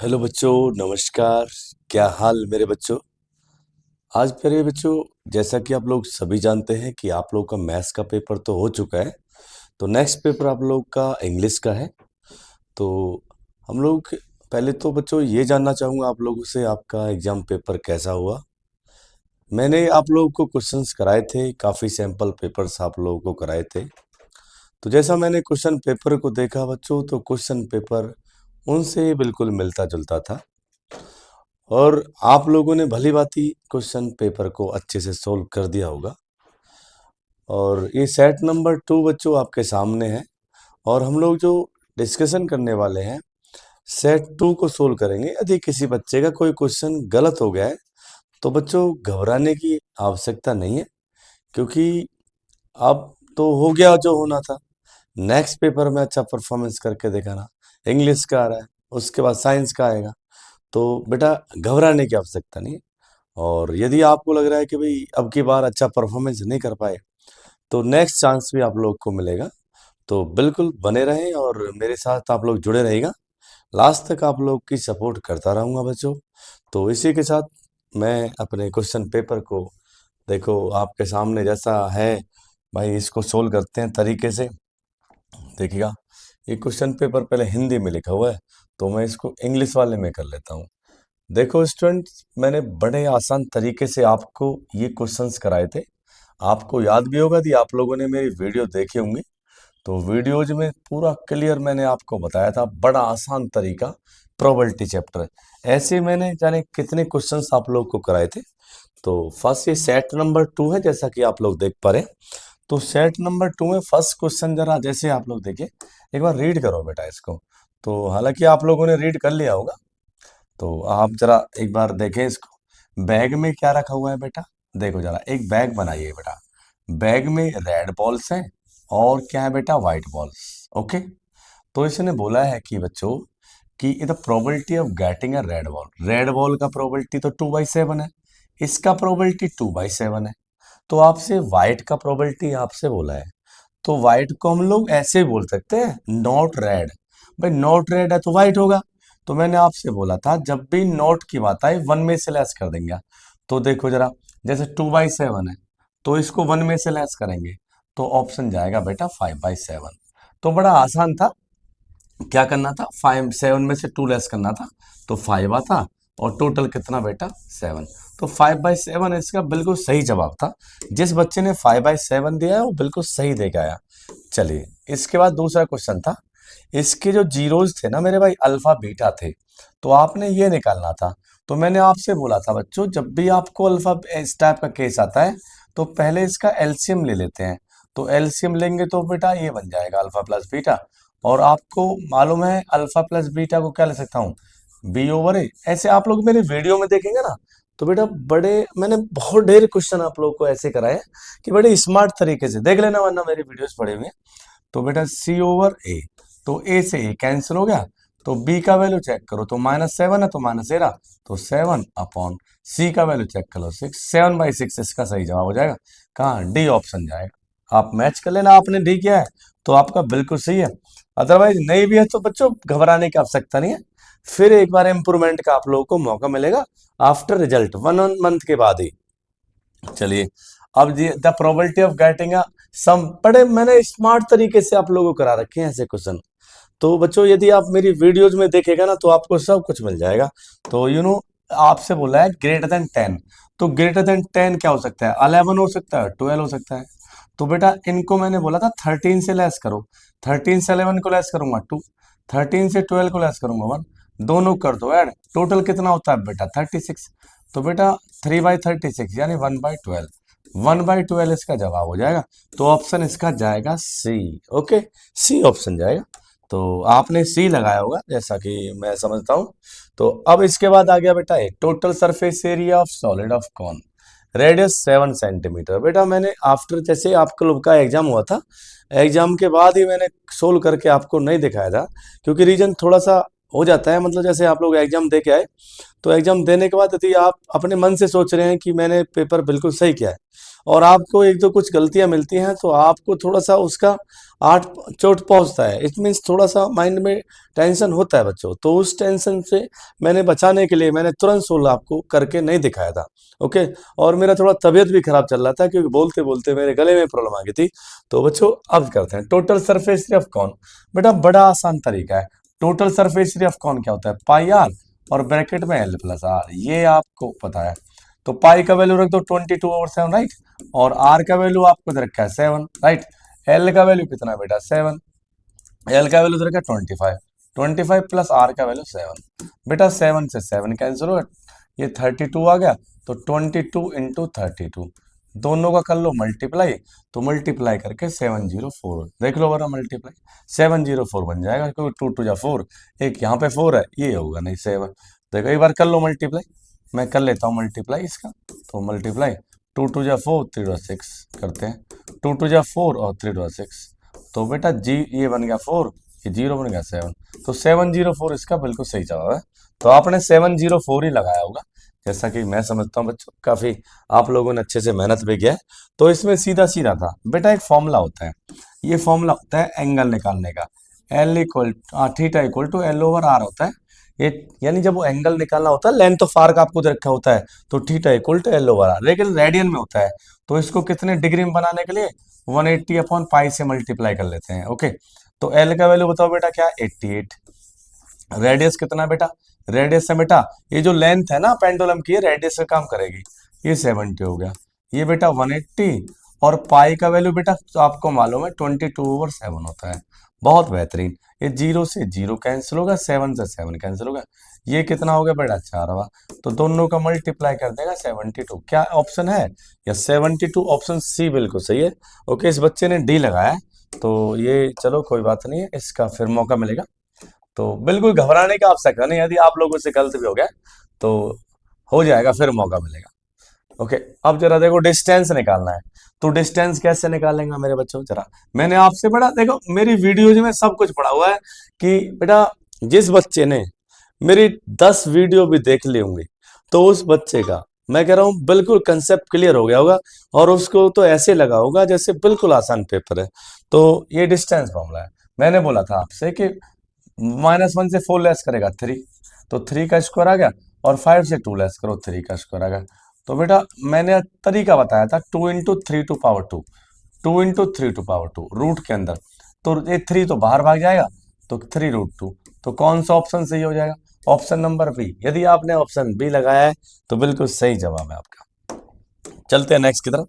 Hello बच्चों, नमस्कार। क्या हाल मेरे बच्चों। आज मेरे बच्चों, जैसा कि आप लोग सभी जानते हैं कि आप लोग का मैथ्स का पेपर तो हो चुका है। तो नेक्स्ट पेपर आप लोग का इंग्लिश का है। तो हम लोग पहले तो बच्चों ये जानना चाहूँगा आप लोगों से, आपका एग्जाम पेपर कैसा हुआ। मैंने आप लोगों को क्वेश्चंस कराए थे, काफ़ी सैम्पल पेपर्स आप लोगों को कराए थे। तो जैसा मैंने क्वेश्चन पेपर को देखा बच्चों, तो क्वेश्चन पेपर उनसे बिल्कुल मिलता जुलता था। और आप लोगों ने भली भांति क्वेश्चन पेपर को अच्छे से सोल्व कर दिया होगा। और ये सेट नंबर 2 बच्चों आपके सामने है। और हम लोग जो डिस्कशन करने वाले हैं, सेट 2 को सोल्व करेंगे। यदि किसी बच्चे का कोई क्वेश्चन गलत हो गया है तो बच्चों घबराने की आवश्यकता नहीं है, क्योंकि अब तो हो गया जो होना था। नेक्स्ट पेपर में अच्छा परफॉर्मेंस करके दिखाना। इंग्लिश का आ रहा है, उसके बाद साइंस का आएगा। तो बेटा घबराने की आवश्यकता नहीं है। और यदि आपको लग रहा है कि भाई अब की बार अच्छा परफॉर्मेंस नहीं कर पाए, तो नेक्स्ट चांस भी आप लोग को मिलेगा। तो बिल्कुल बने रहें और मेरे साथ आप लोग जुड़े रहिएगा। लास्ट तक आप लोग की सपोर्ट करता रहूँगा बच्चों। तो इसी के साथ मैं अपने क्वेश्चन पेपर को, देखो आपके सामने जैसा है भाई, इसको सोल्व करते हैं तरीके से। देखिएगा, ये क्वेश्चन पेपर पहले हिंदी में लिखा हुआ है, तो मैं इसको इंग्लिश वाले में कर लेता हूँ। देखो स्टूडेंट्स, मैंने बड़े आसान तरीके से आपको ये क्वेश्चंस कराए थे। आपको याद भी होगा कि आप लोगों ने मेरी वीडियो देखी होंगी। तो वीडियोज में पूरा क्लियर मैंने आपको बताया था, बड़ा आसान तरीका, प्रोबेबिलिटी चैप्टर। ऐसे मैंने जाने कितने क्वेश्चंस आप लोग को कराए थे। तो फर्स्ट ये सेट नंबर 2 है, जैसा कि आप लोग देख पा रहे हैं। तो सेट नंबर 2 में फर्स्ट क्वेश्चन जरा जैसे आप लोग देखिए, एक बार रीड करो बेटा इसको। तो हालांकि आप लोगों ने रीड कर लिया होगा, तो आप जरा एक बार देखें इसको। बैग में क्या रखा हुआ है बेटा, देखो जरा, एक बैग बनाइए बेटा। बैग में रेड बॉल्स हैं और क्या है बेटा, व्हाइट बॉल्स। ओके। तो इसने बोला है कि बच्चों कि the probability of getting a red ball का प्रोबेबिलिटी तो 2/7 है। इसका प्रोबेबिलिटी 2/7 है। तो आपसे व्हाइट का प्रोबेबिलिटी आपसे बोला है। तो व्हाइट को हम लोग ऐसे बोल सकते हैं, नॉट रेड। भाई नॉट रेड है तो व्हाइट होगा। तो मैंने आपसे बोला था जब भी नॉट की बात आए 1 में से लेस कर देंगे। तो देखो जरा, जैसे 2/7 है, तो इसको 1 में से लेस करेंगे तो ऑप्शन जाएगा बेटा 5/7। तो बड़ा आसान था। क्या करना था, 7 में से 2 लेस करना था, तो 5 आता। और टोटल कितना बेटा, 7। तो 5/7 इसका बिल्कुल सही जवाब था। जिस बच्चे ने 5/7 दिया है वो बिल्कुल सही दे के आया। चलिए, इसके बाद दूसरा क्वेश्चन था। इसके जो जीरोज थे ना मेरे भाई, अल्फा बीटा थे। तो आपने ये निकालना था। तो मैंने आपसे बोला था बच्चों, जब भी आपको अल्फा इस टाइप का केस आता है तो पहले इसका एलसीएम ले लेते हैं। तो एलसीएम लेंगे तो बेटा ये बन जाएगा अल्फा प्लस बीटा। और आपको मालूम है अल्फा प्लस बीटा को क्या ले सकता हूँ, B/A। ऐसे आप लोग मेरे वीडियो में देखेंगे ना, तो बेटा बड़े मैंने बहुत ढेर क्वेश्चन आप लोग को ऐसे कराए हैं कि बड़े स्मार्ट तरीके से देख लेना, वरना मेरे वीडियोस पड़े हुए हैं। तो बेटा C/A, तो A से A कैंसिल हो गया। तो B का वैल्यू चेक करो, तो -7 है तो माइनस 13, तो 7/C का वैल्यू चेक करो 6, 7/6 इसका सही जवाब हो जाएगा। कहाँ, डी ऑप्शन जाएगा। आप मैच कर लेना, आपने डी किया है तो आपका बिल्कुल सही है। अदरवाइज नहीं भी है तो बच्चों घबराने की आवश्यकता नहीं है। फिर एक बार इम्प्रूवमेंट का आप लोगों को मौका मिलेगा आफ्टर रिजल्ट 1 मंथ के बाद ही। चलिए, अब the probability of getting a sum, बड़े मैंने स्मार्ट तरीके से आप लोगों को करा रखे हैं ऐसे क्वेश्चन। तो बच्चों यदि आप मेरी वीडियोज में देखेगा ना तो आपको सब कुछ मिल जाएगा। तो आपसे बोला है ग्रेटर देन 10। तो ग्रेटर देन 10 क्या हो सकता है, 11 हो सकता है, 12 हो सकता है। तो बेटा इनको मैंने बोला था 13 से लेस करो। 13 से 11 को लेस करूंगा 2, 13 से 12 को लेस करूंगा 1, दोनों कर दो ऐड, टोटल कितना होता है बेटा 36। तो बेटा 3/36 यानी 1/12, 1/12 इसका जवाब हो जाएगा। तो ऑप्शन इसका जाएगा सी। ओके, सी ऑप्शन जाएगा। तो आपने सी लगाया होगा जैसा कि मैं समझता हूँ। तो अब इसके बाद आ गया बेटा एक total surface area of solid of cone, radius 7 centimetre. बेटा मैंने आफ्टर जैसे आपके लोग का एग्जाम हुआ था, एग्जाम के बाद ही मैंने सोल्व करके आपको नहीं दिखाया था, क्योंकि रीजन थोड़ा सा हो जाता है, मतलब जैसे आप लोग एग्जाम दे के आए, तो एग्जाम देने के बाद यदि आप अपने मन से सोच रहे हैं कि मैंने पेपर बिल्कुल सही किया है और आपको एक दो कुछ गलतियां मिलती हैं, तो आपको थोड़ा सा उसका आठ चोट पहुंचता है। इट मीन्स थोड़ा सा माइंड में टेंशन होता है बच्चों। तो उस टेंशन से मैंने बचाने के लिए मैंने तुरंत सोल्व आपको करके नहीं दिखाया था। ओके। और मेरा थोड़ा तबीयत भी खराब चल रहा था, क्योंकि बोलते बोलते मेरे गले में प्रॉब्लम आ गई थी। तो बच्चों अब करते हैं total surface area of cone. बेटा बड़ा आसान तरीका है। Total surface area of cone क्या होता है? पाई आर और ब्रैकेट में एल प्लस आर, ये आपको पता है। तो पाई का वैल्यू रख दो 22/7, राइट। और आर का वैल्यू आपको दे रखा है 7, राइट। एल का वैल्यू कितना बेटा? 7। एल का वैल्यू दे रखा है 25। 25 प्लस आर का वैल्यू 7। बेटा 7 से 7 कैंसिल हो गया, ये 32 आ गया। तो 22 इंटू 32, दोनों का कर लो मल्टीप्लाई। तो मल्टीप्लाई करके 704 देख लो बरा, मल्टीप्लाई 704 बन जाएगा, क्योंकि 2 2 जा 4, एक यहाँ पे 4 है, ये होगा नहीं 7। देखो एक बार कर लो मल्टीप्लाई, मैं कर लेता हूँ मल्टीप्लाई इसका। तो मल्टीप्लाई 2 2 जा 4, 3 6 करते हैं। 2 2 जा 4 और 3 6, तो बेटा जी ये बन गया 4, ये 0 बन गया 7। तो 704 इसका बिल्कुल सही जवाब है। तो आपने 704 ही लगाया होगा, जैसा कि मैं समझता हूँ बच्चों। काफी आप लोगों ने अच्छे से मेहनत भी किया है। तो इसमें सीधा सीधा था बेटा, एक फॉर्मूला होता है, ये फॉर्मूला होता है एंगल निकालने का। L equal theta equal to l over r होता है ये। यानी जब वो एंगल निकालना होता है, लेंथ ऑफ आर्क आपको दे रखा होता है, तो theta equal to l over r, लेकिन रेडियन में होता है। तो इसको कितने डिग्री में बनाने के लिए 180 अपॉन पाई से मल्टीप्लाई कर लेते हैं। ओके। तो एल का वैल्यू बताओ बेटा क्या? 88। रेडियस कितना बेटा? रेडियस है बेटा, ये जो लेंथ है ना पेंडुलम की, रेडियस का काम करेगी। ये 70 हो गया, ये बेटा 180। और पाई का वैल्यू बेटा तो आपको मालूम है 22/7 होता है। बहुत बेहतरीन। ये 0 से 0 कैंसिल होगा, 7 से 7 कैंसिल होगा। ये कितना हो गया बेटा? 4 हुआ। तो दोनों का मल्टीप्लाई कर देगा 72। क्या ऑप्शन है? या 72, ऑप्शन सी बिल्कुल सही है। ओके, इस बच्चे ने डी लगाया है, तो ये चलो कोई बात नहीं है, इसका फिर मौका मिलेगा। तो बिल्कुल घबराने का आवश्यकता नहीं, यदि आप लोगों से गलत भी हो गया तो हो जाएगा, फिर मौका मिलेगा। ओके। अब जरा देखो डिस्टेंस निकालना है। तो डिस्टेंस कैसे निकालेंगे मेरे बच्चों? जरा मैंने आपसे पढ़ा, देखो मेरी वीडियोज में सब कुछ पढ़ा हुआ है कि बेटा जिस बच्चे ने मेरी 10 वीडियो भी देख ली होंगी, तो उस बच्चे का मैं कह रहा हूं बिल्कुल कंसेप्ट क्लियर हो गया होगा, और उसको तो ऐसे लगा होगा जैसे बिल्कुल आसान पेपर है। तो ये डिस्टेंस फॉर्मूला है। मैंने बोला था आपसे कि -1 से 4 लेस करेगा 3, तो 3 का स्क्वायर आ गया। और 5 से 2 लेस करो, 3 का स्क्वायर आ गया। तो बेटा मैंने तरीका बताया था 2 into 3 to power 2, 2 into 3 to power 2 root के अंदर। तो ये 3 तो बाहर भाग जाएगा, तो 3√2। तो कौन सा ऑप्शन सही हो जाएगा? Option number B. यदि आपने ऑप्शन बी लगाया है तो बिल्कुल सही जवाब है आपका। चलते हैं नेक्स्ट की तरफ।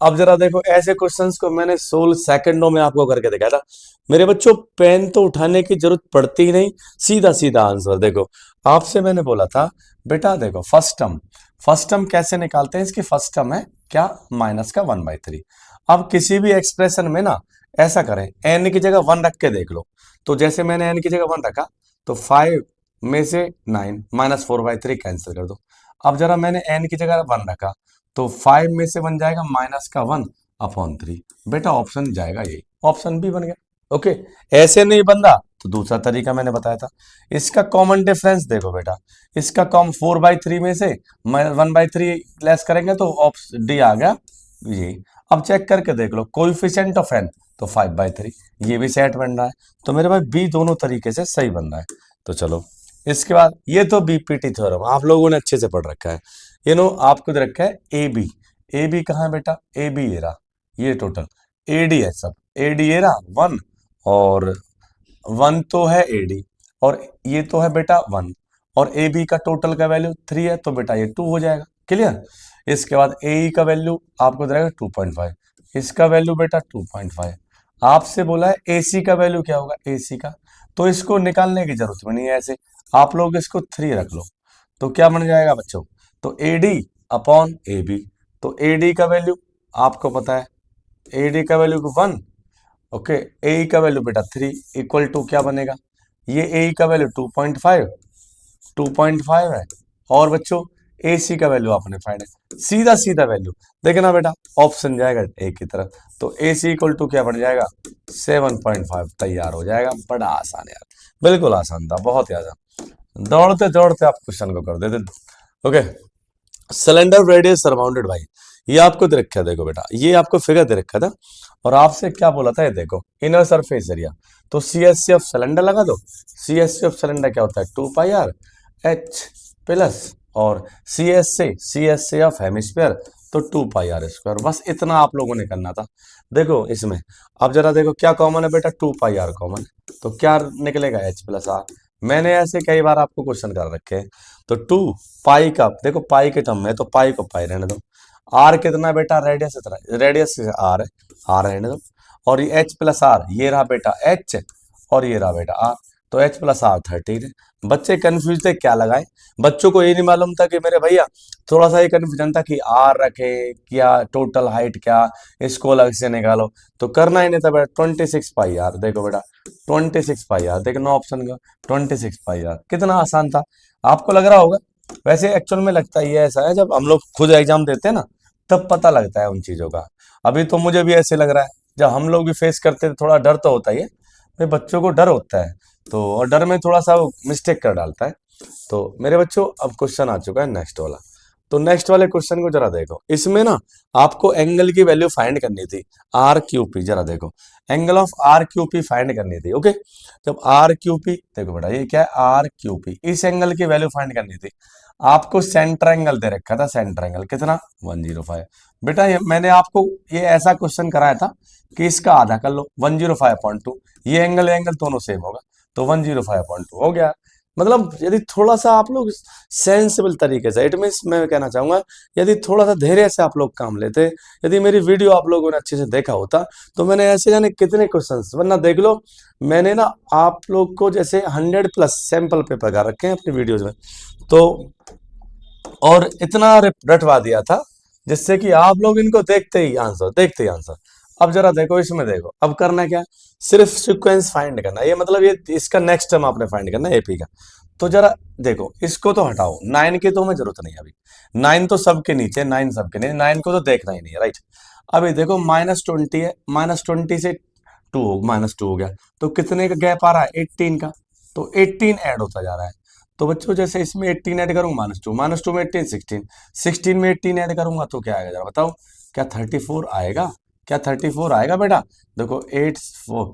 अब जरा देखो, ऐसे क्वेश्चंस को मैंने 16 सेकंडों में आपको करके दिखाया था। मेरे बच्चों पेन तो उठाने की जरूरत पड़ती ही नहीं, सीधा सीधा आंसर। देखो आपसे मैंने बोला था बेटा, देखो फर्स्ट टर्म कैसे निकालते हैं? इसकी फर्स्ट टर्म है क्या? -1/3। अब किसी भी एक्सप्रेशन में ना ऐसा करें, n की जगह 1 रख के देख लो। तो जैसे मैंने n की जगह 1 रखा, तो 5 में से 9 -4/3 कैंसिल कर दो। अब जरा मैंने n की जगह 1 रखा, तो 5 में से बन जाएगा -1/3। बेटा ऑप्शन जाएगा यही, ऑप्शन बी बन गया। ओके। ऐसे नहीं बंदा तो दूसरा तरीका मैंने बताया था। इसका कॉमन डिफरेंस देखो बेटा, इसका कॉम 4/3 में से 1/3 लेस करेंगे तो ऑप्शन डी आ गया ये। अब चेक करके देख लो कोएफिशिएंट ऑफ n, तो 5/3, ये भी सेट बन रहा है। तो मेरे भाई बी दोनों तरीके से सही बन रहा है। तो चलो इसके बाद, ये तो बीपीटी थ्योरम आप लोगों ने अच्छे से पढ़ रखा है। ये नो आपको दे रखा है ए बी। ए बी कहाँ है बेटा? ए बी ये रहा, ये टोटल ए डी है सब। ए डी ये रहा 1, और 1 तो है ए डी, और ये तो है बेटा 1, और ए बी का टोटल का वैल्यू 3 है, तो बेटा ये 2 हो जाएगा। क्लियर? इसके बाद ए ई का वैल्यू आपको दे रहेगा 2.5, इसका वैल्यू बेटा 2.5। आपसे बोला है ए सी का वैल्यू क्या होगा? ए सी का तो इसको निकालने की जरूरत भी नहीं है, ऐसे आप लोग इसको 3 रख लो। तो क्या बन जाएगा बच्चों? तो A D upon A B. तो ए डी का वैल्यू आपको पता है, ए डी का वैल्यू 1। ओके। ए का वैल्यू बेटा 3 इक्वल टू क्या बनेगा? ये ए का वैल्यू 2.5, 2.5 है। और बच्चों ए सी का वैल्यू आपने फाइंड है, सीधा सीधा वैल्यू देखना बेटा, ऑप्शन जाएगा ए की तरफ। तो ए सी इक्वल टू क्या बन जाएगा? 7.5 तैयार हो जाएगा। बड़ा आसान है यार, बिल्कुल आसान था, बहुत ही आसान। दौड़ते दौड़ते आप क्वेश्चन को कर देते। ओके, सिलेंडर रेडियस सराउंडेड भाई, ये आपको दे रखा है, देखो बेटा ये आपको फिगर दे रखा था और आपसे क्या बोला था, ये देखो इनर सरफेस एरिया। तो C S C of cylinder लगा दो। C S C of cylinder क्या होता है, 2 पाई आर एच प्लस, और C S C of hemisphere तो 2 पाई आर स्क्वायर। बस इतना आप लोगों ने करना था। देखो इसमें अब जरा देखो क्या कॉमन है बेटा, 2 पाई आर कॉमन है, तो क्या निकलेगा, एच प्लस आर। मैंने ऐसे कई बार आपको क्वेश्चन कर रखे हैं। तो 2 पाई का देखो, पाई के टर्म में तो पाई को पाई रहने दो। आर कितना बेटा, रेडियस इतना, रेडियस आर है, आर रहने दो। और ये एच प्लस आर, ये रहा बेटा एच और ये रहा बेटा आर, तो एच प्लस आर 13 है। बच्चे कंफ्यूज थे क्या लगाए, बच्चों को ये नहीं मालूम था कि मेरे भैया, थोड़ा सा ये कंफ्यूजन था कि आर रखे क्या, टोटल हाइट क्या, इसको अलग से निकालो। तो करना ही नहीं था बेटा, 26 पाई आर, देखो बेटा 26 पाई आर, देखो ऑप्शन का 26 पाई आर, कितना आसान था। आपको लग रहा होगा, वैसे एक्चुअल में लगता ही है ऐसा है, जब हम लोग खुद एग्जाम देते हैं ना तब पता लगता है उन चीजों का। अभी तो मुझे भी ऐसे लग रहा है, जब हम लोग भी फेस करते हैं थोड़ा डर तो होता ही है भाई, बच्चों को डर होता है, तो और डर में थोड़ा सा मिस्टेक कर डालता है। तो मेरे बच्चों अब क्वेश्चन आ चुका है नेक्स्ट वाला। तो नेक्स्ट वाले क्वेश्चन को जरा देखो, इसमें ना आपको एंगल की वैल्यू फाइंड करनी थी, आर क्यू पी, जरा देखो angle of R Q P find करनी थी। ओके, जब आर क्यू पी, देखो बेटा ये क्या है, आर क्यू पी, इस एंगल की वैल्यू फाइंड करनी थी। आपको सेंटर एंगल दे रखा था, सेंटर एंगल कितना, 105। बेटा ये मैंने आपको ये ऐसा क्वेश्चन कराया था कि इसका आधा कर लो, 105.2, ये एंगल एंगल दोनों सेम होगा, तो 105.2 हो गया। मतलब यदि थोड़ा सा आप लोग सेंसिबल तरीके से, इट मीन्स मैं कहना चाहूंगा, यदि थोड़ा सा धैर्य से आप लोग काम लेते, यदि मेरी वीडियो आप लोगों ने अच्छे से देखा होता, तो मैंने ऐसे जाने कितने क्वेश्चंस, वरना देख लो मैंने ना आप लोग को जैसे 100+ सैंपल पेपर कर रखे हैं अपनी वीडियोज में, तो और इतना रटवा दिया था जिससे कि आप लोग इनको देखते ही आंसर, देखते ही आंसर। अब जरा देखो इसमें, देखो अब करना क्या, सिर्फ सीक्वेंस फाइंड करना है, ये मतलब ये इसका नेक्स्ट टर्म आपने फाइंड करना है एपी का। तो जरा देखो इसको तो हटाओ, 9 की तो हमें जरूरत नहीं है अभी, 9 तो सबके नीचे, 9 सबके नहीं, 9 को तो देखना ही नहीं है, राइट। अभी देखो -20 है, -20 से 2 -2 हो गया, तो कितने का गैप आ रहा है, 18 का, तो 18 ऐड होता जा रहा है। तो बच्चों जैसे इसमें 18 ऐड करूंगा, -2 में 18, 16, 16 में 18 ऐड करूंगा तो क्या आएगा जरा बताओ, क्या 34 आएगा, क्या 34 आएगा बेटा। देखो 8 4,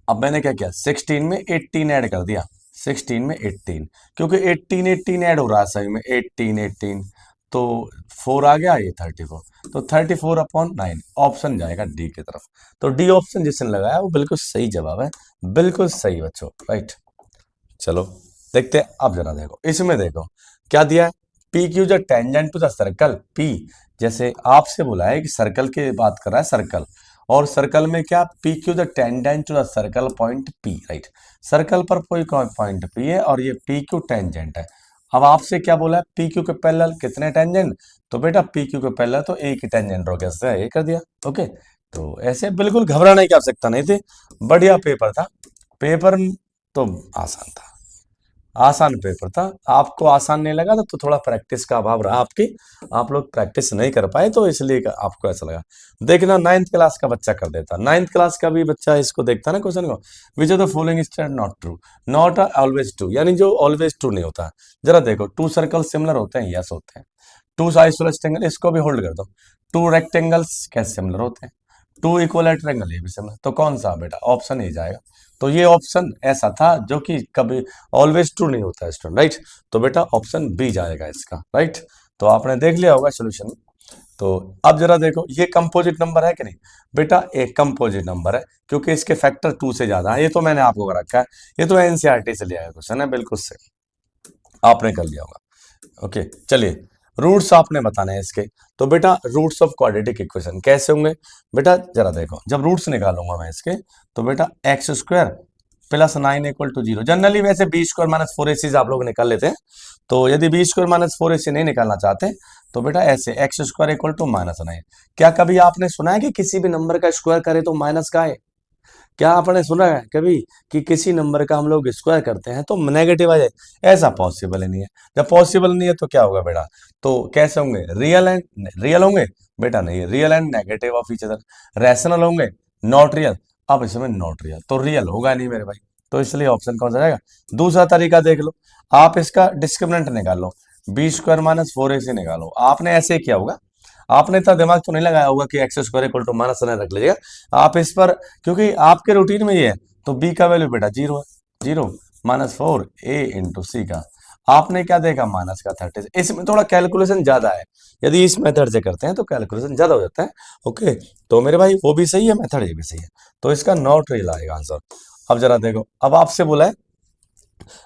अब मैंने क्या किया, 16 में 18 ऐड कर दिया, 16 में 18, क्योंकि 18 18 ऐड हो रहा है सही में, 18 18, तो 4 आ गया, ये 34, तो 34/9, ऑप्शन जाएगा डी की तरफ। तो डी ऑप्शन जिसने लगाया वो बिल्कुल सही जवाब है, बिल्कुल सही बच्चों, राइट। चलो देखते हैं, अब जरा देखो इसमें, देखो क्या दिया है, पी क्यू जो tangent to the circle P, जैसे आपसे बोला है कि सर्कल की बात कर रहा है, सर्कल, और सर्कल में क्या, P Q the tangent to the circle point P, right. Circle पर कोई पॉइंट पी है और ये पी क्यू टेंजेंट है। अब आपसे क्या बोला है, पी क्यू के पैरेलल कितने टेंजेंट, तो बेटा पी क्यू के पैरेलल तो एक ही टेंजेंट हो गया, ये कर दिया। ओके, तो ऐसे बिल्कुल घबराने की आवश्यकता नहीं थी, बढ़िया पेपर था, पेपर तो आसान था, आसान पेपर था। आपको आसान नहीं लगा था तो थोड़ा प्रैक्टिस का अभाव रहा आपकी, आप लोग प्रैक्टिस नहीं कर पाए तो इसलिए आपको ऐसा लगा। देखना 9th क्लास का बच्चा कर देता, 9th क्लास का भी बच्चा इसको देखता ना क्वेश्चन को, which of the following statement not true, not always true, यानी जो ऑलवेज ट्रू नहीं होता। जरा देखो 2 सर्कल सिमिलर होते हैं, यस होते हैं। 2 आइसोसेलेस ट्रायंगल, इसको भी होल्ड कर दो, 2 रेक्टेंगल्स कैसे सिमिलर होते हैं, 2 इक्विलैटरल ये भी सिमिलर, तो कौन सा बेटा, ऑप्शन ए जाएगा। तो ये ऑप्शन ऐसा था जो कि कभी ऑलवेज ट्रू नहीं होता है स्टूडेंट, राइट। तो बेटा ऑप्शन बी जाएगा इसका, राइट। तो आपने देख लिया होगा सोल्यूशन। तो अब जरा देखो ये कंपोजिट नंबर है कि नहीं, बेटा एक कंपोजिट नंबर है क्योंकि इसके फैक्टर 2 से ज्यादा है, ये तो मैंने आपको कर रखा है, ये तो एनसीईआरटी से लिया है क्वेश्चन है, बिल्कुल सही आपने कर लिया होगा। ओके चलिए, रूट्स आपने बताने हैं इसके। तो बेटा रूट्स ऑफ क्वाड्रेटिक इक्वेशन कैसे होंगे, बेटा जरा देखो, जब रूट्स निकालूंगा मैं इसके, तो बेटा x² + 9 = 0, जनरली वैसे b² - 4ac आप लोग निकाल लेते हैं। तो यदि b² - 4ac नहीं निकालना चाहते तो बेटा ऐसे x² = -9। क्या कभी आपने सुना है कि किसी भी नंबर का स्क्वायर करे तो माइनस का है, क्या आपने सुना है कभी कि किसी नंबर का हम लोग स्क्वायर करते हैं तो नेगेटिव आ जाए, ऐसा पॉसिबल ही नहीं है। जब पॉसिबल नहीं है तो क्या होगा बेटा, तो कैसे होंगे, रियल एंड रियल होंगे, बेटा नहीं, real and negative of each other, rational होंगे, नॉट रियल, अब इसमें नॉट रियल, तो रियल होगा नहीं मेरे भाई, तो इसलिए ऑप्शन कौन सा जाएगा। दूसरा तरीका देख लो, आप इसका डिस्क्रिमिनेंट निकाल लो, बी स्क्वायर माइनस 4ac निकालो। आपने ऐसे किया होगा, आपने इतना दिमाग तो नहीं लगाया होगा कि X square equal to minus sign रख लीजिएगा आप इस पर, क्योंकि आपके रूटीन में ये है। तो बी का वैल्यू बेटा 0 है, 0 माइनस 4a इंटू सी का, आपने क्या देखा माइनस का 30। इसमें थोड़ा कैलकुलेशन ज्यादा है, यदि इस मेथड से करते हैं तो कैलकुलेशन ज्यादा हो जाता है। ओके, तो मेरे भाई वो भी सही है, मेथड ये भी सही है, तो इसका नॉट रियल आएगा आंसर। अब जरा देखो, अब आपसे बोला है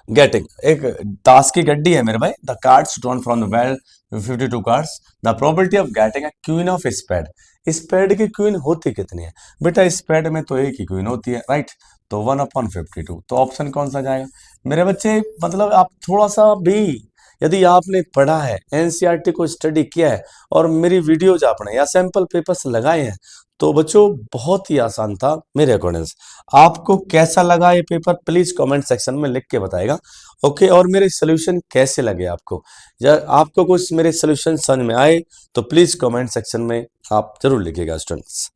गेटिंग, एक ताश की गड्डी है मेरे भाई, the cards drawn from the well 52 cards, the probability of getting a queen of spade. Spade की क्वीन होती कितनी है बेटा, स्पेड में तो एक ही क्वीन होती है, राइट। तो 1/52, तो ऑप्शन कौन सा जाएगा मेरे बच्चे। मतलब आप थोड़ा सा भी, यदि आपने पढ़ा है, एनसीईआरटी को स्टडी किया है और मेरी वीडियोज आपने या सैंपल पेपर्स लगाए हैं, तो बच्चों बहुत ही आसान था मेरे अकॉर्डिंग। आपको कैसा लगा ये पेपर प्लीज कमेंट सेक्शन में लिख के बताएगा। ओके, और मेरे सोल्यूशन कैसे लगे आपको, या आपको कुछ मेरे सोल्यूशन समझ में आए तो प्लीज कमेंट सेक्शन में आप जरूर लिखिएगा स्टूडेंट्स।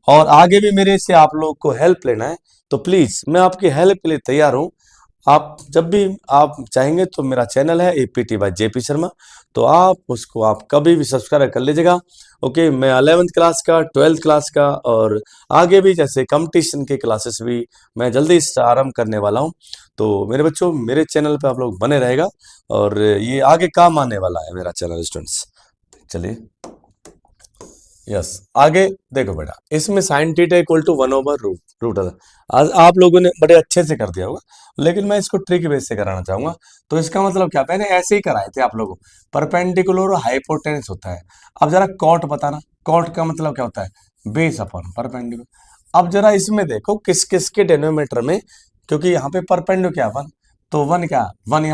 और आगे भी मेरे से आप लोग को हेल्प लेना है तो प्लीज मैं आपकी हेल्प के लिए तैयार हूँ। आप जब भी आप चाहेंगे तो मेरा चैनल है एपीटी बाय जेपी शर्मा, तो आप उसको आप कभी भी सब्सक्राइब कर लीजिएगा। ओके, मैं 11th क्लास का, 12th क्लास का और आगे भी जैसे कंपटीशन के क्लासेस भी मैं जल्दी से आरंभ करने वाला हूं। तो मेरे बच्चों मेरे चैनल पे आप लोग बने रहेगा और ये आगे काम आने वाला है मेरा चैनल स्टूडेंट्स। चलिए यस, आगे देखो बेटा, इसमें साइन थीटा इक्वल टू 1/रूट। आज आप लोगों ने बड़े अच्छे से कर दिया होगा, लेकिन मैं इसको ट्रिक बेस से कराना चाहूंगा। तो इसका मतलब क्या, मैंने ऐसे ही कराए थे आप लोगों को, परपेंडिकुलर और हाइपोटेन्यूस होता है। अब जरा कॉट बताना, कॉट का मतलब क्या होता है, बेस अपॉन परपेंडिकुलर। अब जरा इसमें देखो किस किस के डेनोमीटर में, क्योंकि यहाँ पे परपेंडिकुलर क्या 1, तो 1 क्या 1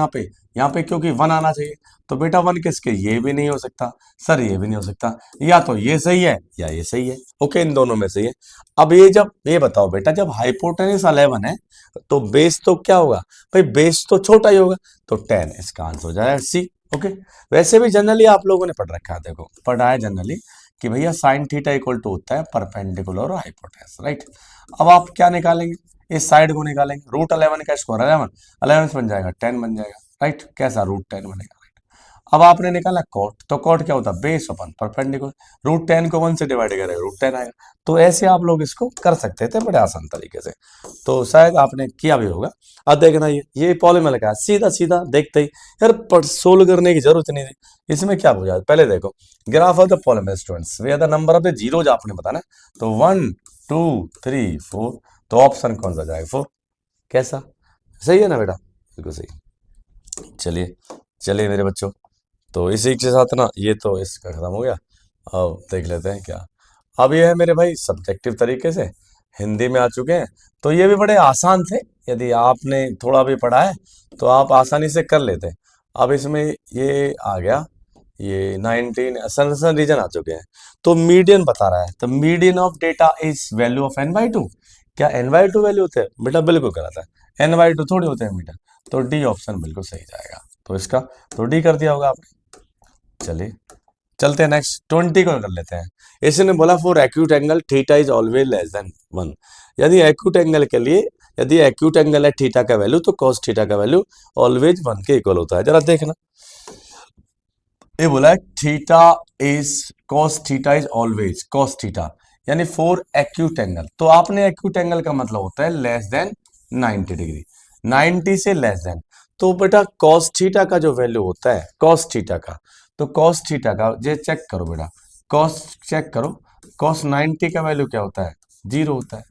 यहाँ पे क्योंकि 1 आना चाहिए, तो बेटा 1 किसके, ये भी नहीं हो सकता सर, ये भी नहीं हो सकता, या तो ये सही है या ये सही है। ओके, इन दोनों में सही है। अब ये जब ये बताओ बेटा, जब हाइपोटेन्यूस 11 है तो बेस तो क्या होगा भाई, बेस तो छोटा ही होगा, तो 10, इसका आंसर हो जाएगा सी। ओके, वैसे भी जनरली आप लोगों ने पढ़ रखा है, देखो पढ़ा है जनरली कि भैया साइन थीटा इक्वल टू होता है परपेंडिकुलर और हाइपोटेन्यूस, राइट। अब आप क्या निकालेंगे, इस साइड को निकालेंगे, रूट 11 का स्क्वायर 11, 11 से बन जाएगा 10 बन जाएगा, राइट। कैसा रूट 10 बनेगा, राइट। अब आपने निकाला कॉट, तो कॉट क्या होता है, बेस अपन परपेंडिकुलर, रूट 10 को 1 से डिवाइड करेगा रूट 10 आएगा। तो ऐसे आप लोग इसको कर सकते थे बड़े आसान तरीके से, तो शायद आपने किया भी होगा। अब देखना ये पॉलीमर का सीधा सीधा देखते ही यार सोल्व करने की जरूरत नहीं थी, इसमें क्या हो जाए। पहले देखो graph of the polymer students, वे are the number of the zeros आपने बताना, तो 1 2 3 4, तो ऑप्शन कौन सा जाएगा 4। कैसा, सही है ना बेटा, बिल्कुल सही। चलिए चलिए मेरे बच्चों, तो इसी के साथ ना ये तो इसका खत्म हो गया। अब देख लेते हैं क्या, अब ये है मेरे भाई सब्जेक्टिव तरीके से हिंदी में आ चुके हैं, तो ये भी बड़े आसान थे, यदि आपने थोड़ा भी पढ़ा है तो आप आसानी से कर लेते हैं। अब इसमें ये आ गया, ये 19 संरचना रीजन आ चुके हैं। तो मीडियन बता रहा है, तो median of data is value of n/2। क्या n/2 वैल्यू होते हैं बेटा, बिल्कुल गलत है, n/2 थोड़ी होते हैं मीडियन। तो डी ऑप्शन बिल्कुल सही जाएगा, तो इसका तो डी कर दिया होगा आपने। चलिए चलते हैं नेक्स्ट 20 को कर लेते हैं। इसने बोला for acute angle theta is always less than 1। यदि एक्यूट एंगल के लिए, यदि एक्यूट एंगल है थीटा का वैल्यू, तो cos थीटा का वैल्यू ऑलवेज 1 के इक्वल होता है। जरा देखना, ये बोला है theta is cos theta is always cos theta, यानी फॉर एक्यूट एंगल, तो आपने एक्यूट एंगल का मतलब होता है लेस देन 90 डिग्री, 90 से लेस देन। तो बेटा cos थीटा का जो वैल्यू होता है cos थीटा का, तो cos थीटा का ये चेक करो बेटा, cos चेक करो, cos 90 का वैल्यू क्या होता है, 0 होता है।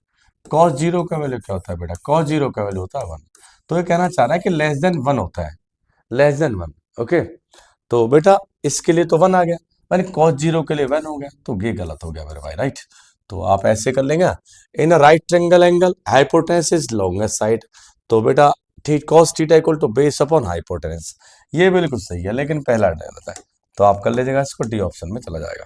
cos 0 का वैल्यू क्या होता है बेटा, cos 0 का वैल्यू होता है 1। तो ये कहना चाह रहा है कि लेस देन 1 होता है, लेस देन 1। ओके, तो बेटा इसके लिए तो 1 आ गया, यानी cos 0 के लिए 1 हो गया, तो ये गलत हो गया मेरे भाई, राइट। तो आप ऐसे कर लेंगे, in a right triangle angle hypotenuse is longest side, तो बेटा ठीक cos theta equal to base upon hypotenuse, ये बिल्कुल सही है, लेकिन पहला गलत है, तो आप कर लीजिएगा इसको, डी ऑप्शन में चला जाएगा।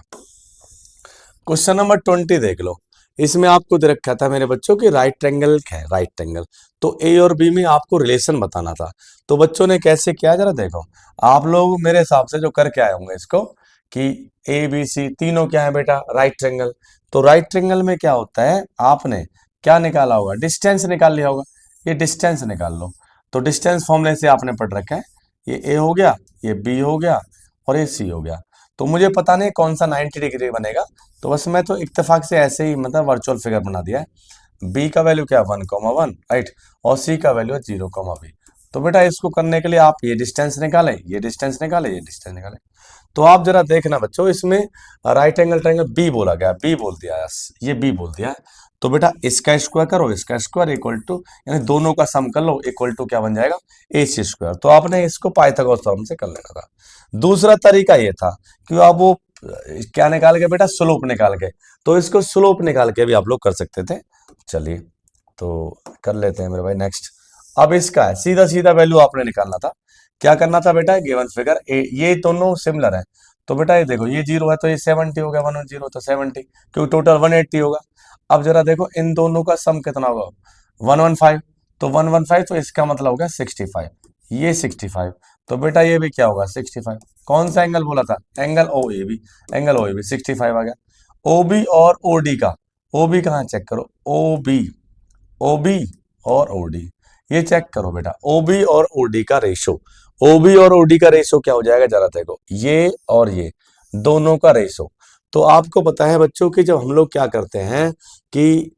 क्वेश्चन नंबर 20 देख लो, इसमें आपको दे रखा था मेरे बच्चों की राइट ट्रायंगल है, राइट ट्रायंगल, तो ए और बी में आपको रिलेशन बताना था। तो बच्चों ने कैसे किया जरा देखो, आप लोग मेरे हिसाब से जो करके आए होंगे इसको, कि ए बी सी तीनों क्या है बेटा राइट ट्रायंगल। तो राइट ट्रायंगल में क्या होता है, आपने क्या निकाला होगा, डिस्टेंस निकाल लिया होगा, ये डिस्टेंस निकाल लो। तो डिस्टेंस फॉर्मूले से आपने पढ़ रखा है, ये ए हो गया, ये बी हो गया और ये सी हो गया। तो मुझे पता नहीं कौन सा 90 डिग्री बनेगा, तो बस मैं तो इत्तेफाक से ऐसे ही मतलब वर्चुअल फिगर बना दिया है। बी का वैल्यू क्या है 1,1 राइट, और सी का वैल्यू है 0,b। तो बेटा इसको करने के लिए आप ये डिस्टेंस निकालें, ये डिस्टेंस निकालें, ये डिस्टेंस निकालें। तो आप जरा देखना बच्चों, इसमें राइट एंगल ट्रायंगल बी बोला गया, बी बोल दिया है, ये बी बोल दिया है। तो बेटा इसका स्क्वायर करो, इसका स्क्वायर इक्वल टू, यानी दोनों का सम कर लो, इक्वल टू क्या बन जाएगा ए सी स्क्वायर। तो आपने इसको पाइथागोरस थ्योरम से कर लेना था। दूसरा तरीका ये था कि आप वो क्या निकाल के बेटा, स्लोप निकाल के, तो इसको स्लोप निकाल के भी आप लोग कर सकते थे। चलिए तो कर लेते हैं मेरे भाई नेक्स्ट। अब इसका है सीधा सीधा वैल्यू आपने निकालना था। क्या करना था बेटा, गिवन फिगर ये दोनों सिमिलर है। तो बेटा ये देखो, ये 0 है तो ये 70 हो गया, 110 तो 70, क्योंकि टोटल 180 होगा। अब जरा देखो इन दोनों का सम कितना होगा, 115। तो 115 तो इसका मतलब हो गया 65, ये 65। तो बेटा ये भी क्या होगा 65। कौन सा एंगल बोला था, angle O A B, angle O A B 65 आ गया। ओ बी और ओ डी का, ओ बी कहाँ चेक करो, ओ बी, ओ बी और ओ डी, ये चेक करो बेटा, ओ बी और ओ डी का रेशो, ओ बी और ओ डी का रेशो क्या हो जाएगा जरा देखो, ये और ये दोनों का रेशो। तो आपको पता है बच्चों कि जब हम लोग क्या करते हैं कि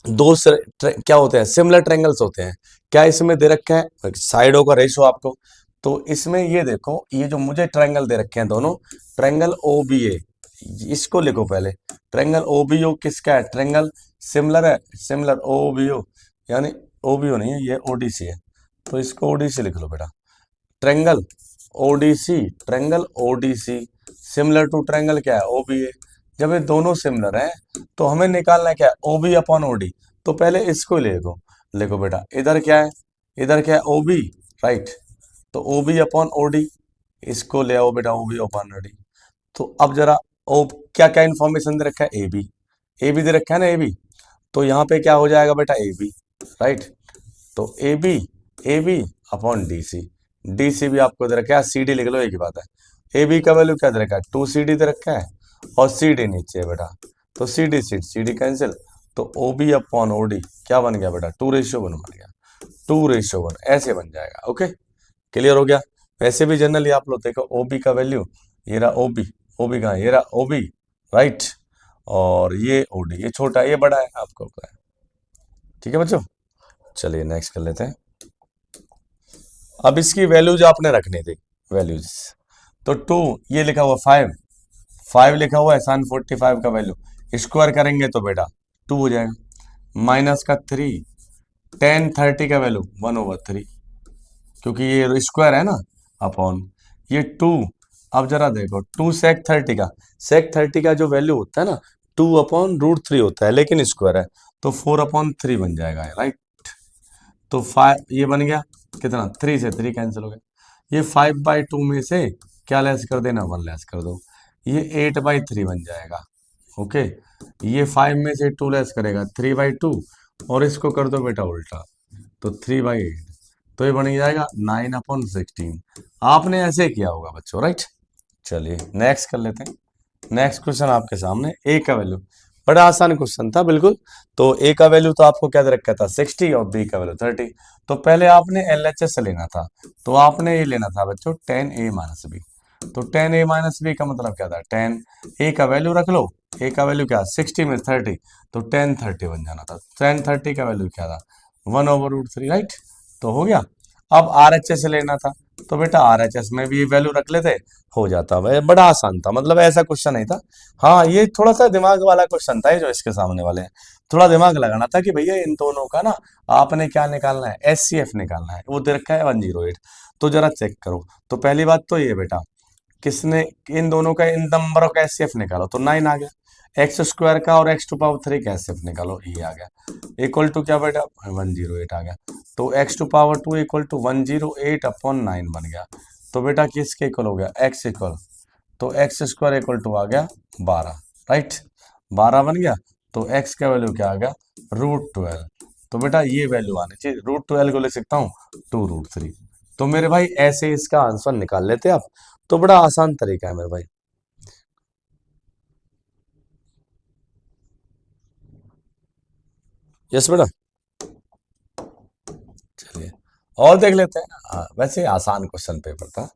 क्या होते हैं, सिमिलर ट्रायंगल्स होते हैं। क्या इसमें दे रखा है साइडों का रेशो आपको, तो इसमें ये देखो, ये जो मुझे ट्रायंगल दे रखे हैं दोनों, ट्रायंगल ओ बी ए, इसको लिखो पहले। ट्रायंगल ओ बी ओ किसका है, ट्रायंगल सिमिलर है, सिमिलर ओ बी ओ, यानी ओ बी ओ नहीं है, ये ओ डी सी है, तो इसको ओ डी सी लिख लो बेटा। Triangle O D C, triangle O D C similar to triangle क्या है ओ बी ए। जब ये दोनों सिमिलर हैं तो हमें निकालना है क्या, O B upon O D. तो पहले इसको लिखो, लिखो बेटा, इधर क्या है, इधर क्या है ओ बी राइट, तो O B upon O D, इसको ले आओ बेटा O B upon O D. तो अब जरा ओ क्या क्या इंफॉर्मेशन दे रखा है, ए बी दे रखा है ना, ए बी, तो यहाँ पे क्या हो जाएगा बेटा ए बी राइट, तो A B upon D C, D C भी आपको दे रखा है, सी डी लिख लो, एक ही बात है। ए बी का वैल्यू क्या दे रखा है 2 सी डी दे रखा है, और सी डी नीचे है बेटा, तो सी डी कैंसिल, तो O B upon O D क्या बन गया बेटा 2:1 बन गया, 2:1 ऐसे बन जाएगा। ओके क्लियर हो गया। वैसे भी जनरली आप लोग देखो ओ बी का वैल्यू, ये रहा ओ बी, ओ बी कहाँ, ये रहा ओ बी राइट, और ये ओ डी, ये छोटा है ये बड़ा है, आपको पता है। ठीक है बच्चों, चलिए नेक्स्ट कर लेते हैं। अब इसकी वैल्यूज आपने रखनी थी, वैल्यूज, तो 2 ये लिखा हुआ 5, 5 लिखा हुआ है साइन 45 का वैल्यू, स्क्वायर करेंगे तो बेटा 2 हो जाएगा, माइनस का 3, टेन 30 का वैल्यू 1/3, क्योंकि ये स्क्वायर है ना, अपॉन ये 2। अब जरा देखो 2 सेक 30 का, सेक 30 का जो वैल्यू होता है ना 2/√3 होता है, लेकिन स्क्वायर है, तो 4/3 बन जाएगा राइट। तो 5 ये बन गया कितना, 3 से 3 कैंसिल हो गया, ये 5/2 में से क्या लेस कर देना, 1 लेस कर दो, ये 8/3 बन जाएगा। ओके, ये 5 में से 2 लेस करेगा 3/2, और इसको कर दो बेटा उल्टा, तो 3/8, तो ये बन जाएगा 9/16। आपने ऐसे किया होगा बच्चों राइट। चलिए नेक्स्ट कर लेते हैं। नेक्स्ट क्वेश्चन आपके सामने, ए का वैल्यू, बड़ा आसान क्वेश्चन था बिल्कुल। तो ए का वैल्यू तो आपको क्या दे रखा था 60, और बी का वैल्यू 30। तो पहले आपने एलएचएस लेना था, तो आपने ये लेना था बच्चों 10a माइनस बी। तो 10a माइनस बी का मतलब क्या था, 10 a का वैल्यू रख लो, ए का वैल्यू क्या 60 में 30, तो 10 30 बन जाना था। 10 30 का वैल्यू क्या था 1/√3 राइट, तो हो गया। अब आरएचएस लेना था, तो बेटा आरएचएस में भी ये वैल्यू रख लेते, हो जाता है, बड़ा आसान था, मतलब ऐसा क्वेश्चन नहीं था। हाँ ये थोड़ा सा दिमाग वाला क्वेश्चन था, ये जो इसके सामने वाले हैं, थोड़ा दिमाग लगाना था कि भैया इन दोनों का ना आपने क्या निकालना है, एचसीएफ निकालना है, वो दे रखा है 108। तो जरा चेक करो, तो पहली बात तो ये बेटा, किसने इन दोनों का इन नंबरों का एचसीएफ निकालो, तो 9 आ गया। एक्स स्क्वायर का और x⁻³ का एचसीएफ निकालो, ये आ गया, इक्वल टू क्या बेटा 108 आ गया। तो x⁻² इक्वल टू 108/9 बन गया। तो बेटा किसके इक्वल हो गया, x इक्वल, तो एक्स स्क्वायर इक्वल टू आ गया 12 राइट, 12 बन गया। तो x का वैल्यू क्या आ गया √12। तो बेटा ये वैल्यू आनी चाहिए, √12 को ले सकता हूँ 2√3। तो मेरे भाई ऐसे इसका आंसर निकाल लेते आप, तो बड़ा आसान तरीका है मेरे भाई। यस बेटा, चलिए और देख लेते हैं। वैसे आसान क्वेश्चन पेपर था,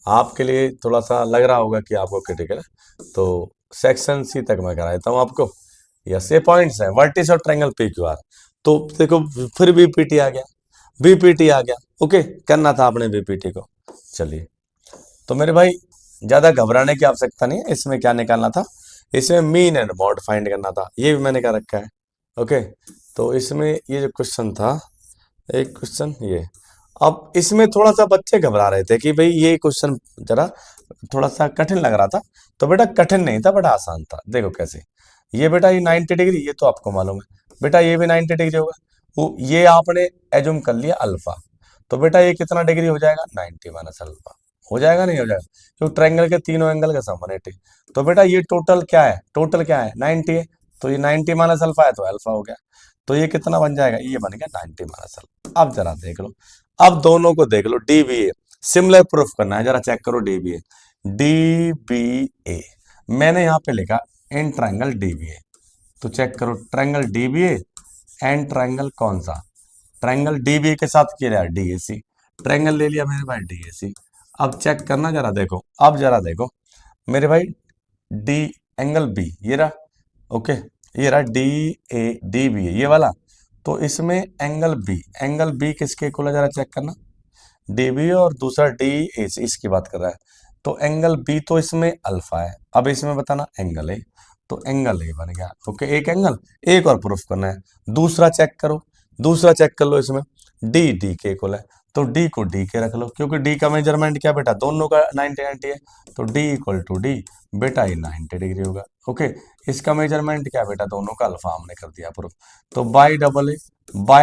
आपके लिए थोड़ा सा लग रहा होगा कि आपको क्रिटिकल है, तो सेक्शन सी तक मैं करा देता हूँ आपको। यस, ये पॉइंट्स है वर्टिस और ट्रायंगल पी क्यू आर। तो देखो फिर बीपीटी आ गया, बीपीटी आ गया। ओके, करना था आपने बीपीटी को। चलिए, तो मेरे भाई ज्यादा घबराने की आवश्यकता नहीं है। इसमें क्या निकालना था, इसमें मीन एंड मॉड फाइंड करना था, ये भी मैंने कर रखा है। ओके, तो इसमें ये जो क्वेश्चन था, एक क्वेश्चन ये, अब इसमें थोड़ा सा बच्चे घबरा रहे थे कि भाई ये क्वेश्चन जरा थोड़ा सा कठिन लग रहा था। तो बेटा कठिन नहीं था, बड़ा आसान था। देखो कैसे, ये बेटा ये 90 डिग्री, ये तो आपको मालूम है बेटा, ये भी 90 डिग्री होगा। वो ये आपने एज्यूम कर लिया अल्फा, तो बेटा ये कितना डिग्री हो जाएगा, 90 माइनस अल्फा। हो जाएगा नहीं हो जाएगा, क्योंकि ट्रायंगल के तीनों एंगल का सम 180। तो बेटा ये टोटल क्या है, टोटल क्या है 90 है, तो ये 90 माइनस अल्फा है तो अल्फा हो गया। तो ये कितना बन जाएगा, ये बन गया 90 माइनस अल्फा। अब जरा देख लो, अब दोनों को देख लो, D B A similar proof करना है, जरा चेक करो D B A. D B A मैंने यहाँ पे लिखा in triangle D B A, तो चेक करो triangle D B A and triangle कौन सा, ट्रायंगल डी बी ए के साथ किया डी ए सी, ट्रायंगल ले लिया मेरे भाई डी ए सी। अब चेक करना जरा देखो, अब जरा देखो मेरे भाई, डी एंगल बी ये रहा, ओके, ये रहा डी ए डी बी ये वाला। तो इसमें एंगल बी किसके इक्वल है, जरा चेक करना, डी बी और दूसरा डी ए सी, इसकी बात कर रहा है। तो एंगल बी तो इसमें अल्फा है, अब इसमें बताना एंगल ए, तो एंगल ए बन गया। ओके, एक एंगल, एक और प्रूफ करना है। दूसरा चेक करो, दूसरा चेक कर लो, इसमें डी डी के इक्वल है, तो डी को डी के रख लो, क्योंकि डी का मेजरमेंट क्या बेटा, दोनों का 90 90 है, तो डी इक्वल टू डी, बेटा ये 90 डिग्री होगा। ओके, इसका मेजरमेंट क्या बेटा, दोनों का अल्फा हमने कर दिया प्रूफ। तो बाई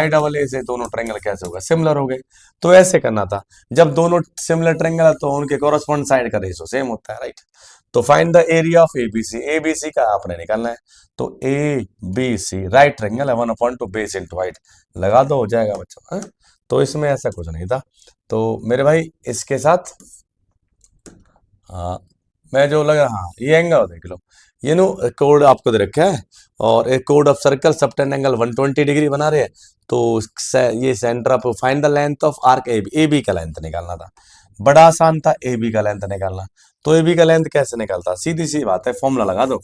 डबल ए से दोनों ट्रायंगल कैसे होगा, सिमिलर हो गए। तो ऐसे करना था, जब दोनों सिमिलर ट्रायंगल है तो उनके कोरस्पॉन्ड साइड का रेशियो सेम होता है, राइट। तो find the area of ABC, ABC का आपने निकालना है। तो A B C right triangle है, 1/2 बेस इंटू हाइट, लगा दो हो जाएगा बच्चों, है? तो इसमें ऐसा कुछ नहीं था। तो मेरे भाई इसके साथ हाँ, मैं जो लगा, हाँ ये एंगल देख लो, ये नो कोड आपको दे रखा है, और एक कोड of circle subtend angle 120 degree बना रहे हैं। तो ये centre of find the length of arc A B का लेंथ निकालना था, बड़ा आसान था ए बी का लेंथ निकालना। तो ए बी का लेंथ कैसे निकलता, सीधी सी बात है, फॉर्मूला लगा दो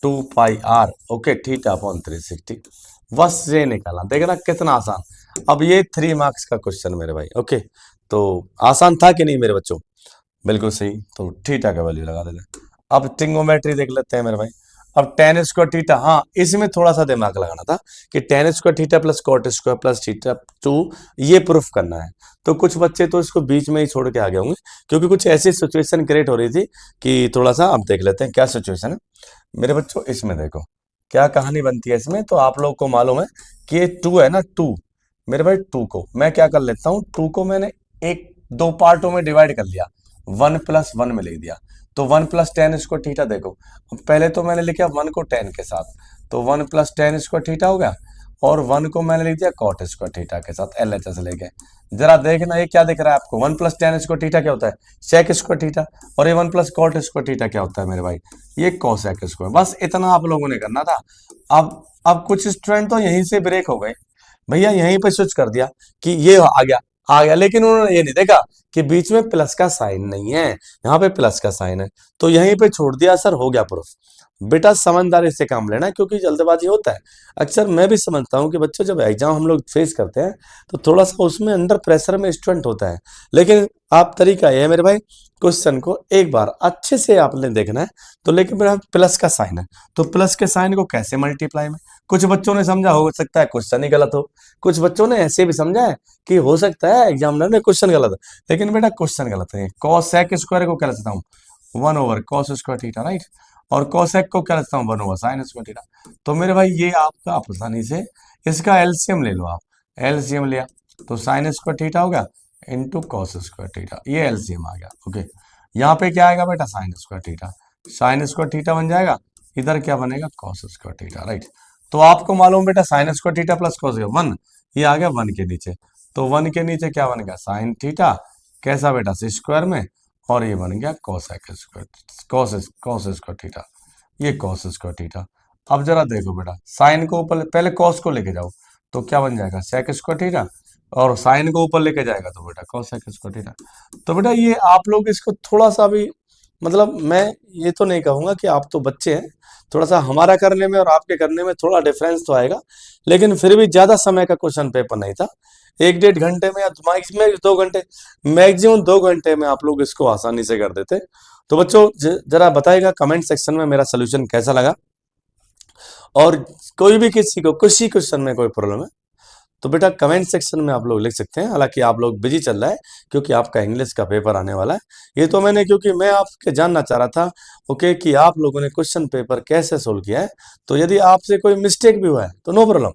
2 pi are, okay, theta upon 360, बस ये निकालना, देखना कितना आसान। अब ये 3 मार्क्स का क्वेश्चन मेरे भाई, ओके, तो आसान था कि नहीं मेरे बच्चों, बिल्कुल सही। तो थीटा का वैल्यू लगा देते हैं। अब ट्रिग्नोमेट्री देख लेते हैं मेरे भाई। अब tan स्क्वायर थीटा, हाँ इसमें थोड़ा सा दिमाग लगाना था कि tan square theta plus cot square plus theta 2, ये प्रूफ करना है। तो कुछ बच्चे तो इसको बीच में ही छोड़ के आ गए होंगे, क्योंकि कुछ ऐसी सिचुएशन क्रिएट हो रही थी कि थोड़ा सा अब देख लेते हैं क्या सिचुएशन है मेरे बच्चों। इसमें देखो क्या कहानी बनती है इसमें, तो आप लोग को मालूम है कि ये 2 है ना, 2 मेरे भाई, 2 को मैं क्या कर लेता हूँ, 2 को मैंने एक दो पार्टों में डिवाइड कर लिया, 1+1 में लिख दिया। तो 1+tan स्क्वायर थीटा देखो, पहले तो मैंने लिखा 1 को tan के साथ, तो 1+tan स्क्वायर थीटा हो गया, और 1 को मैंने लिख दिया कॉट स्क्वायर थीटा के साथ LHS लेके। जरा देखना ये क्या दिख रहा है आपको, 1+tan स्क्वायर थीटा क्या होता है, सेक स्क्वायर थीटा, और ये 1+cot स्क्वायर थीटा क्या होता है मेरे भाई, ये cosec स्क्वायर। बस इतना आप लोगों ने करना था। अब कुछ स्टूडेंट तो यहीं से ब्रेक हो गए, भैया यहीं पे स्विच कर दिया कि ये आ गया, लेकिन उन्होंने ये नहीं देखा कि बीच में प्लस का साइन नहीं है, यहाँ पे प्लस का साइन है, तो यहीं पे छोड़ दिया, सर हो गया प्रूफ। बेटा समझदारी से काम लेना, क्योंकि जल्दबाजी होता है अक्सर। मैं भी समझता हूँ कि बच्चों जब एग्जाम हम लोग फेस करते हैं तो थोड़ा सा उसमें अंडर प्रेशर में स्टूडेंट होता है, लेकिन आप तरीका ये है मेरे भाई, क्वेश्चन को एक बार अच्छे से आपने देखना है। तो लेकिन मेरा प्लस का साइन है, तो प्लस के साइन को कैसे मल्टीप्लाई में, कुछ बच्चों ने समझा हो सकता है क्वेश्चन ही गलत हो, कुछ बच्चों ने ऐसे भी समझा है कि हो सकता है एग्जामिनर ने क्वेश्चन गलत है, लेकिन बेटा क्वेश्चन गलत है। cosec स्क्वायर को क्या लिखता हूँ, 1/cos स्क्वायर थीटा, राइट, और cosec को क्या लिखता हूँ, 1/sin स्क्वायर थीटा। तो मेरे भाई ये आपका आसानी से इसका एलसीएम ले लो, आप एलसीएम लिया तो sin स्क्वायर थीटा हो गया इंटू कॉस स्क्वायर थीटा, ये एलसीएम आ गया। ओके, यहाँ पे क्या आएगा बेटा, साइन स्क्वायर थीटा बन जाएगा, इधर क्या बनेगा, कॉस स्क्वायर थीटा, राइट। तो आपको मालूम बेटा sine square theta plus cos 1, ये आ गया 1 के नीचे, तो 1 के नीचे क्या बन गया, साइन थीटा, कैसा बेटा स्क्वायर में, और ये बन गया cosec square, cos square theta, ये कॉस स्क्वायर थीटा। अब जरा देखो बेटा, साइन को पहले कॉस को लेके जाओ, तो क्या बन जाएगा सेक स्क्वायर थीटा, और साइन को ऊपर लेके जाएगा तो बेटा कोसेक स्क्वायर थीटा। तो बेटा ये आप लोग इसको थोड़ा सा भी, मतलब मैं ये तो नहीं कहूंगा कि आप तो बच्चे हैं, थोड़ा सा हमारा करने में और आपके करने में थोड़ा डिफरेंस तो आएगा, लेकिन फिर भी ज्यादा समय का क्वेश्चन पेपर नहीं था। 1-1.5 घंटे में या मैक्सिमम 2 घंटे, मैक्सिमम 2 घंटे में आप लोग इसको आसानी से कर देते। तो बच्चों जरा बताइएगा कमेंट सेक्शन में मेरा सोल्यूशन कैसा लगा, और कोई भी किसी को किसी क्वेश्चन में कोई प्रॉब्लम है तो बेटा कमेंट सेक्शन में आप लोग लिख सकते हैं। हालांकि आप लोग बिजी चल रहा है क्योंकि आपका इंग्लिश का पेपर आने वाला है। ये तो मैंने, क्योंकि मैं आपके जानना चाह रहा था ओके कि आप लोगों ने क्वेश्चन पेपर कैसे सोल्व किया है। तो यदि आपसे कोई मिस्टेक भी हुआ है तो नो प्रॉब्लम,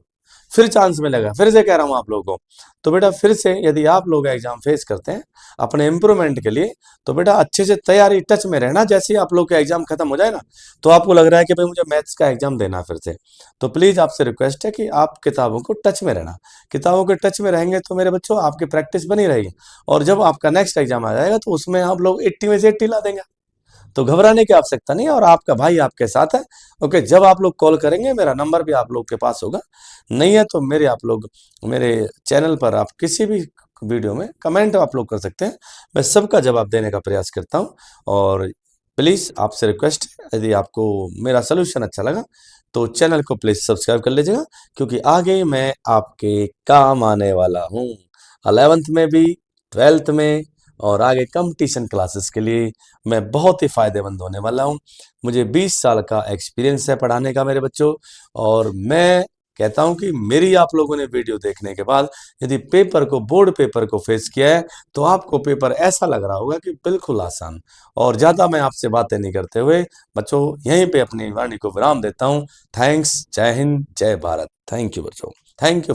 फिर चांस मिलेगा। फिर से कह रहा हूं आप लोगों को, तो बेटा फिर से यदि आप लोग एग्जाम फेस करते हैं अपने इम्प्रूवमेंट के लिए, तो बेटा अच्छे से तैयारी टच में रहना। जैसे ही आप लोग का एग्जाम खत्म हो जाए ना, तो आपको लग रहा है कि भाई मुझे मैथ्स का एग्जाम देना है फिर से, तो प्लीज आपसे रिक्वेस्ट है कि आप किताबों को टच में रहना। किताबों के टच में रहेंगे तो मेरे बच्चों आपकी प्रैक्टिस बनी रहेगी, और जब आपका नेक्स्ट एग्जाम आ जाएगा तो उसमें आप लोग 80 में से 80 ला देंगे। तो घबराने की आवश्यकता नहीं है, और आपका भाई आपके साथ है। ओके, जब आप लोग कॉल करेंगे मेरा नंबर भी आप लोग के पास होगा, नहीं है तो मेरे आप लोग मेरे चैनल पर आप किसी भी वीडियो में कमेंट आप लोग कर सकते हैं, मैं सबका जवाब देने का प्रयास करता हूं। और प्लीज आपसे रिक्वेस्ट है, यदि आपको मेरा सोल्यूशन अच्छा लगा तो चैनल को प्लीज सब्सक्राइब कर लीजिएगा, क्योंकि आगे मैं आपके काम आने वाला हूं, 11th में भी, 12th में, और आगे कंपटीशन क्लासेस के लिए मैं बहुत ही फायदेमंद होने वाला हूं। मुझे 20 साल का एक्सपीरियंस है पढ़ाने का मेरे बच्चों, और मैं कहता हूं कि मेरी आप लोगों ने वीडियो देखने के बाद यदि पेपर को, बोर्ड पेपर को फेस किया है, तो आपको पेपर ऐसा लग रहा होगा कि बिल्कुल आसान। और ज्यादा मैं आपसे बातें नहीं करते हुए बच्चों यहीं पे अपनी वाणी को विराम देता हूं। थैंक्स, जय हिंद, जय भारत। थैंक यू बच्चों, थैंक यू।